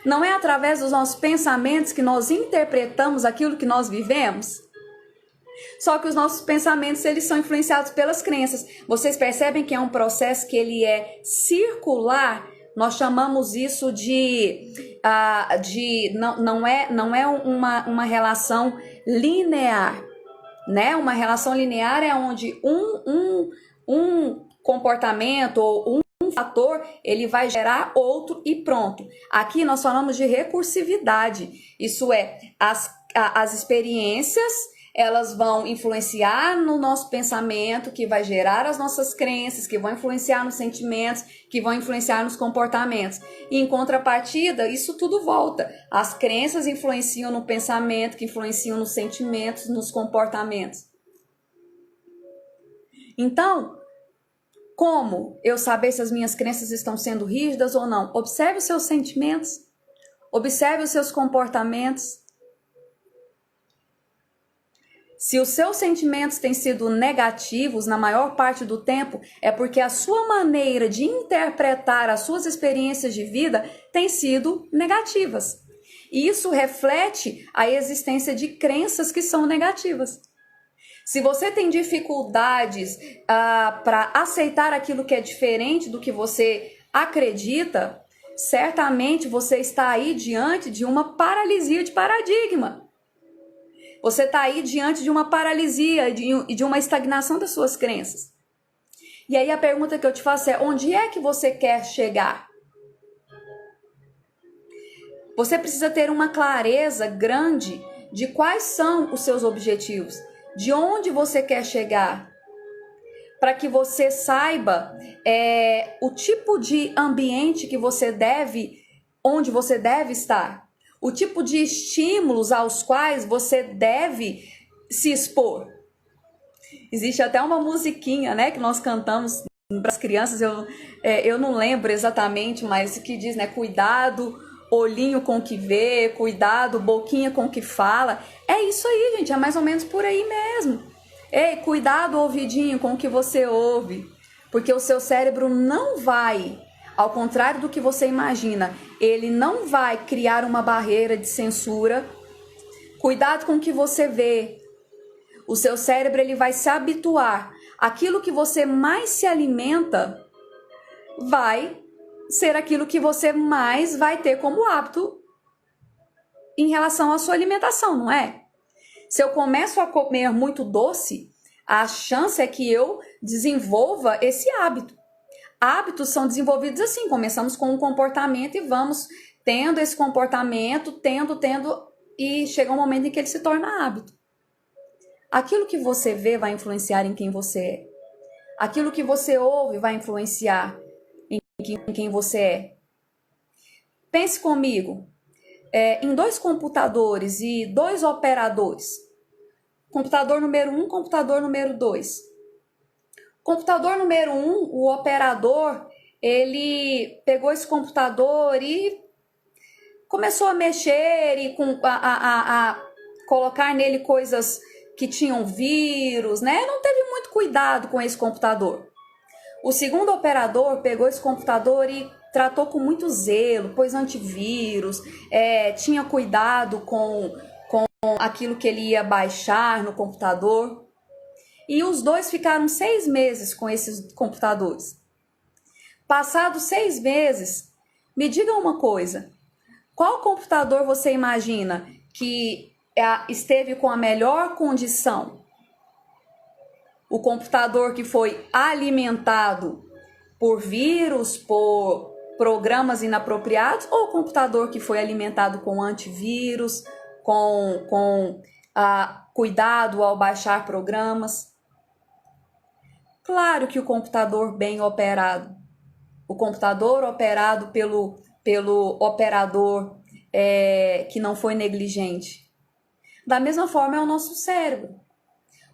Não é através dos nossos pensamentos que nós interpretamos aquilo que nós vivemos? Só que os nossos pensamentos, eles são influenciados pelas crenças. Vocês percebem que é um processo que ele é circular? Nós chamamos isso não é uma relação linear, né? Uma relação linear é onde um comportamento ou um fator, ele vai gerar outro e pronto. Aqui nós falamos de recursividade. Isso é, as experiências, elas vão influenciar no nosso pensamento, que vai gerar as nossas crenças, que vão influenciar nos sentimentos, que vão influenciar nos comportamentos. E em contrapartida, isso tudo volta. As crenças influenciam no pensamento, que influenciam nos sentimentos, nos comportamentos. Então, como eu saber se as minhas crenças estão sendo rígidas ou não? Observe os seus sentimentos, observe os seus comportamentos. Se os seus sentimentos têm sido negativos na maior parte do tempo, é porque a sua maneira de interpretar as suas experiências de vida tem sido negativas. E isso reflete a existência de crenças que são negativas. Se você tem dificuldades para aceitar aquilo que é diferente do que você acredita, certamente você está aí diante de uma paralisia de paradigma. Você está aí diante de uma paralisia e de uma estagnação das suas crenças. E aí a pergunta que eu te faço é, onde é que você quer chegar? Você precisa ter uma clareza grande de quais são os seus objetivos, de onde você quer chegar, para que você saiba o tipo de ambiente que onde você deve estar. o tipo de estímulos aos quais você deve se expor. Existe até uma musiquinha, né, que nós cantamos para as crianças, eu não lembro exatamente, mas que diz, né, cuidado, olhinho com o que vê, cuidado, boquinha com o que fala. É isso aí, gente, é mais ou menos por aí mesmo. Ei, cuidado, ouvidinho, com o que você ouve, porque o seu cérebro não vai, ao contrário do que você imagina, ele não vai criar uma barreira de censura. Cuidado com o que você vê. O seu cérebro ele vai se habituar. Aquilo que você mais se alimenta vai ser aquilo que você mais vai ter como hábito em relação à sua alimentação, não é? Se eu começo a comer muito doce, a chance é que eu desenvolva esse hábito. Hábitos são desenvolvidos assim, começamos com um comportamento e vamos tendo esse comportamento, tendo, e chega um momento em que ele se torna hábito. Aquilo que você vê vai influenciar em quem você é. Aquilo que você ouve vai influenciar em quem você é. Pense comigo, em dois computadores e dois operadores. Computador número 1, computador número 2. Computador número 1, o operador, ele pegou esse computador e começou a mexer e a colocar nele coisas que tinham vírus, né? Não teve muito cuidado com esse computador. O segundo operador pegou esse computador e tratou com muito zelo, pôs antivírus, tinha cuidado com aquilo que ele ia baixar no computador. E os dois ficaram 6 meses com esses computadores. Passados 6 meses, me diga uma coisa. Qual computador você imagina que esteve com a melhor condição? O computador que foi alimentado por vírus, por programas inapropriados, ou o computador que foi alimentado com antivírus, com cuidado ao baixar programas? Claro que o computador bem operado, o computador operado pelo operador que não foi negligente. Da mesma forma é o nosso cérebro.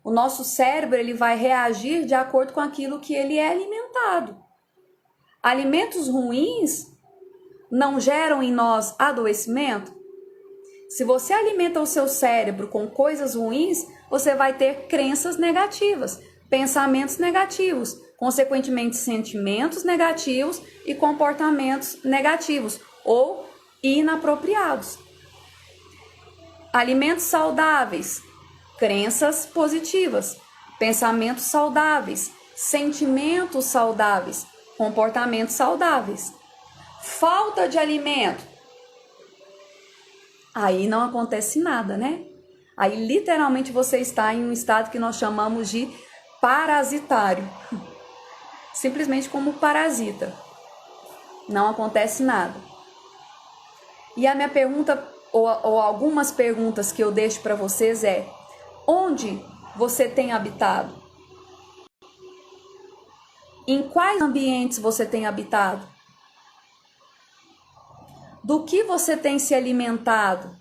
O nosso cérebro ele vai reagir de acordo com aquilo que ele é alimentado. Alimentos ruins não geram em nós adoecimento? Se você alimenta o seu cérebro com coisas ruins, você vai ter crenças negativas, pensamentos negativos, consequentemente sentimentos negativos e comportamentos negativos ou inapropriados. Alimentos saudáveis, crenças positivas, pensamentos saudáveis, sentimentos saudáveis, comportamentos saudáveis. Falta de alimento. Aí não acontece nada, né? Aí literalmente você está em um estado que nós chamamos de parasitário. Simplesmente como parasita. Não acontece nada. E a minha pergunta, ou algumas perguntas que eu deixo para vocês é: onde você tem habitado? Em quais ambientes você tem habitado? Do que você tem se alimentado?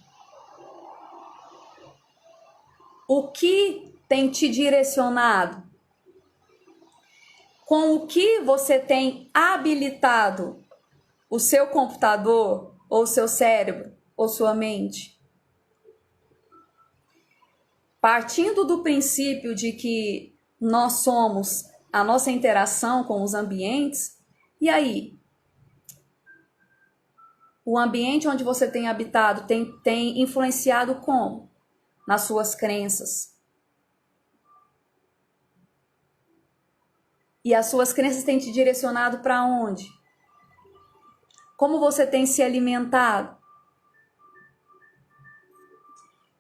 O que tem te direcionado? Com o que você tem habilitado o seu computador, ou seu cérebro, ou sua mente? Partindo do princípio de que nós somos a nossa interação com os ambientes, e aí? O ambiente onde você tem habitado tem influenciado como? Nas suas crenças. E as suas crenças têm te direcionado para onde? Como você tem se alimentado?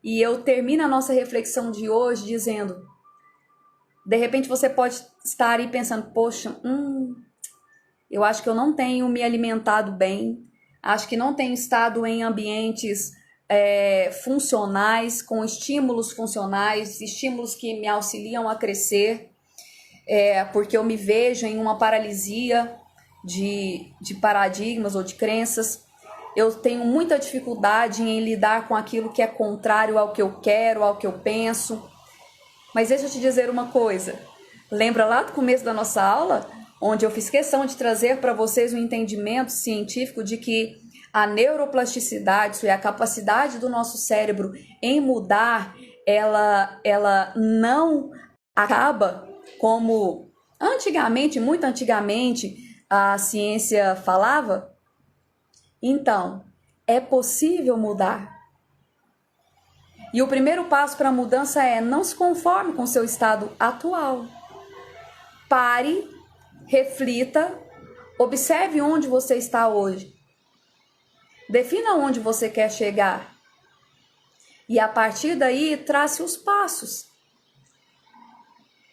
E eu termino a nossa reflexão de hoje dizendo, de repente você pode estar aí pensando, poxa, eu acho que eu não tenho me alimentado bem, acho que não tenho estado em ambientes funcionais, com estímulos funcionais, estímulos que me auxiliam a crescer, porque eu me vejo em uma paralisia de paradigmas ou de crenças. eu tenho muita dificuldade em lidar com aquilo que é contrário ao que eu quero, ao que eu penso. Mas deixa eu te dizer uma coisa. Lembra lá do começo da nossa aula, onde eu fiz questão de trazer para vocês um entendimento científico de que a neuroplasticidade, isso é a capacidade do nosso cérebro em mudar, ela não acaba como antigamente, muito antigamente, a ciência falava? Então, é possível mudar. E o primeiro passo para a mudança é não se conforme com o seu estado atual. Pare, reflita, observe onde você está hoje. Defina onde você quer chegar. E a partir daí, trace os passos.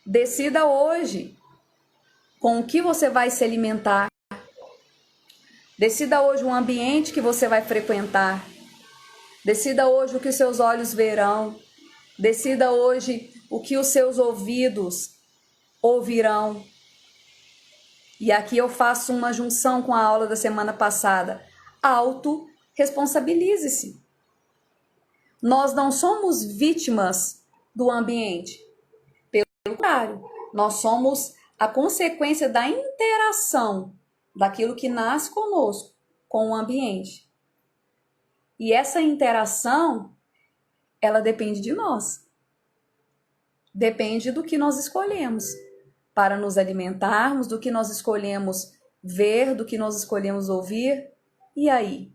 Decida hoje com o que você vai se alimentar. Decida hoje o ambiente que você vai frequentar. Decida hoje o que os seus olhos verão. Decida hoje o que os seus ouvidos ouvirão. E aqui eu faço uma junção com a aula da semana passada. Autorresponsabilize-se. Nós não somos vítimas do ambiente. Pelo contrário, nós somos a consequência da interação daquilo que nasce conosco com o ambiente. E essa interação, ela depende de nós. Depende do que nós escolhemos para nos alimentarmos, do que nós escolhemos ver, do que nós escolhemos ouvir. E aí?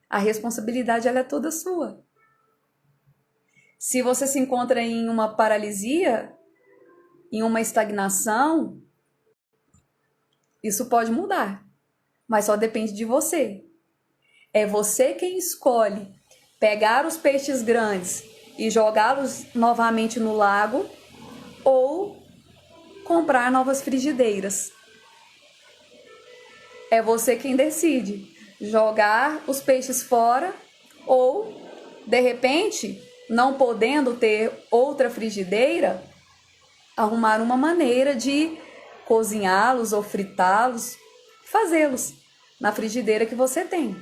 A responsabilidade ela é toda sua. Se você se encontra em uma paralisia, em uma estagnação, isso pode mudar, mas só depende de você. É você quem escolhe pegar os peixes grandes e jogá-los novamente no lago ou comprar novas frigideiras. É você quem decide jogar os peixes fora ou, de repente, não podendo ter outra frigideira, arrumar uma maneira de cozinhá-los ou fritá-los, fazê-los na frigideira que você tem.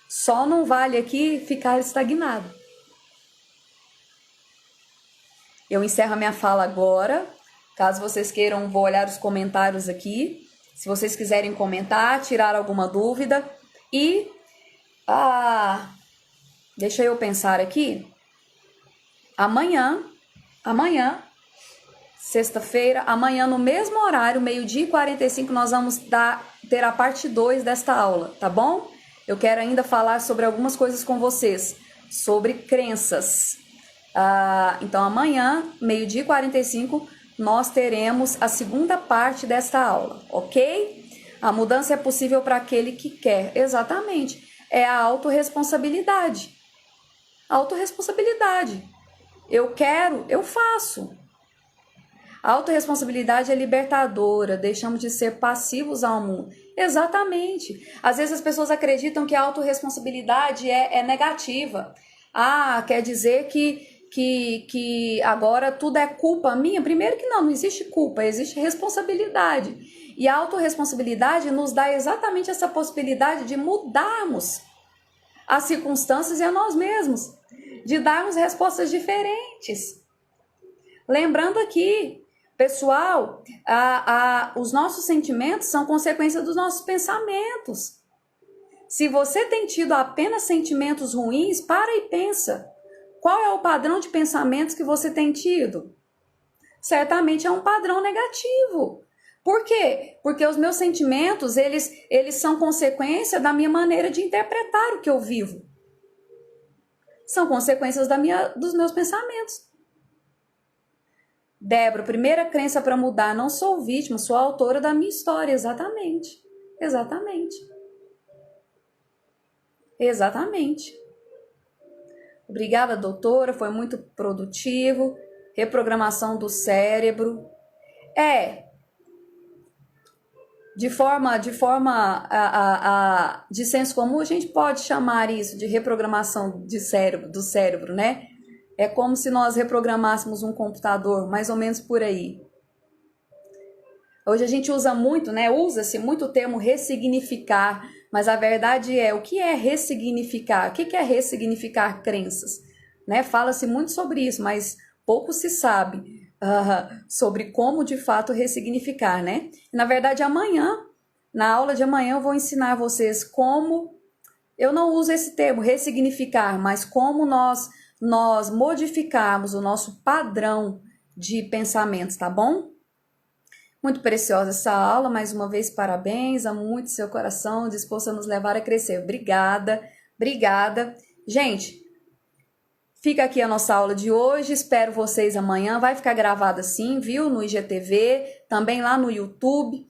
Só não vale aqui ficar estagnado. Eu encerro a minha fala agora. Caso vocês queiram, vou olhar os comentários aqui. Se vocês quiserem comentar, tirar alguma dúvida. E deixa eu pensar aqui. Amanhã, sexta-feira, amanhã no mesmo horário, 12h45, nós vamos ter a parte 2 desta aula, tá bom? Eu quero ainda falar sobre algumas coisas com vocês, sobre crenças. Então amanhã, 12h45, nós teremos a segunda parte desta aula, ok? A mudança é possível para aquele que quer. Exatamente. É a autorresponsabilidade. Autorresponsabilidade. Eu quero, eu faço. A autorresponsabilidade é libertadora, deixamos de ser passivos ao mundo. Exatamente. Às vezes as pessoas acreditam que a autorresponsabilidade é negativa. Quer dizer que agora tudo é culpa minha? Primeiro que não existe culpa, existe responsabilidade. E a autorresponsabilidade nos dá exatamente essa possibilidade de mudarmos as circunstâncias e a nós mesmos, de darmos respostas diferentes. Lembrando aqui, pessoal, os nossos sentimentos são consequência dos nossos pensamentos. Se você tem tido apenas sentimentos ruins, para e pensa. Qual é o padrão de pensamentos que você tem tido? Certamente é um padrão negativo. Por quê? Porque os meus sentimentos, eles são consequência da minha maneira de interpretar o que eu vivo. São consequências dos meus pensamentos. Débora, primeira crença para mudar, não sou vítima, sou autora da minha história. Exatamente. Obrigada, doutora, foi muito produtivo. Reprogramação do cérebro. De senso comum, a gente pode chamar isso de reprogramação do cérebro, né? É como se nós reprogramássemos um computador, mais ou menos por aí. Hoje a gente usa muito, né? Usa-se muito o termo ressignificar, mas a verdade é, o que é ressignificar? O que é ressignificar crenças? Né? Fala-se muito sobre isso, mas pouco se sabe sobre como de fato ressignificar, né? Na verdade, amanhã, na aula de amanhã, eu vou ensinar vocês como, eu não uso esse termo ressignificar, mas como nós modificarmos o nosso padrão de pensamentos, tá bom? Muito preciosa essa aula, mais uma vez parabéns, amo muito seu coração, disposto a nos levar a crescer. Obrigada, obrigada. Gente, fica aqui a nossa aula de hoje, espero vocês amanhã, vai ficar gravada sim, viu? No IGTV, também lá no YouTube.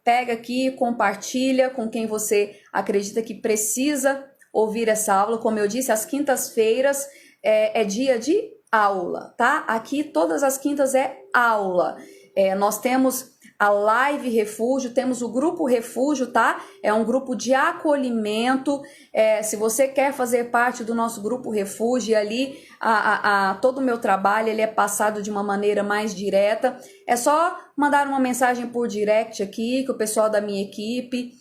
Pega aqui, compartilha com quem você acredita que precisa ouvir essa aula. Como eu disse, às quintas-feiras é dia de aula, tá? Aqui todas as quintas é aula. Nós temos a Live Refúgio, temos o Grupo Refúgio, tá? É um grupo de acolhimento. Se você quer fazer parte do nosso Grupo Refúgio, ali todo o meu trabalho ele é passado de uma maneira mais direta. É só mandar uma mensagem por direct aqui, que o pessoal da minha equipe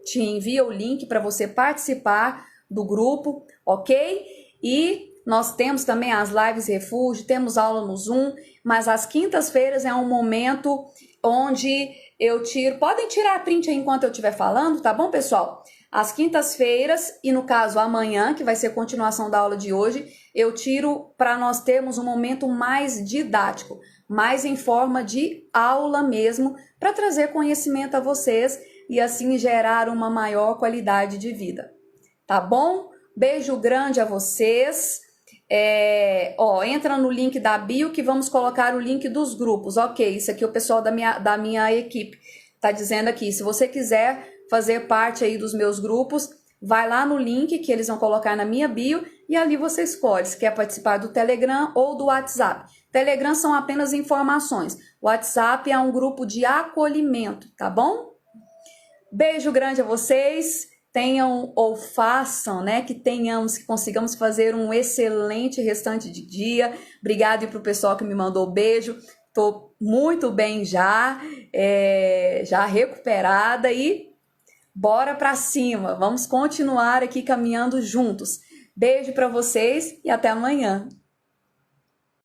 te envia o link para você participar do grupo, ok? E nós temos também as lives refúgio, temos aula no Zoom, mas às quintas-feiras é um momento onde eu tiro... Podem tirar print aí enquanto eu estiver falando, tá bom, pessoal? Às quintas-feiras, e no caso amanhã, que vai ser a continuação da aula de hoje, eu tiro para nós termos um momento mais didático, mais em forma de aula mesmo, para trazer conhecimento a vocês e assim gerar uma maior qualidade de vida. Tá bom? Beijo grande a vocês. Entra no link da bio que vamos colocar o link dos grupos. Ok, isso aqui é o pessoal da minha equipe tá dizendo aqui. Se você quiser fazer parte aí dos meus grupos, vai lá no link que eles vão colocar na minha bio e ali você escolhe se quer participar do Telegram ou do WhatsApp. Telegram são apenas informações. O WhatsApp é um grupo de acolhimento, tá bom? Beijo grande a vocês. Tenham ou façam, né, que consigamos fazer um excelente restante de dia. Obrigado para o pessoal que me mandou beijo. Tô muito bem já recuperada e bora para cima. Vamos continuar aqui caminhando juntos. Beijo para vocês e até amanhã.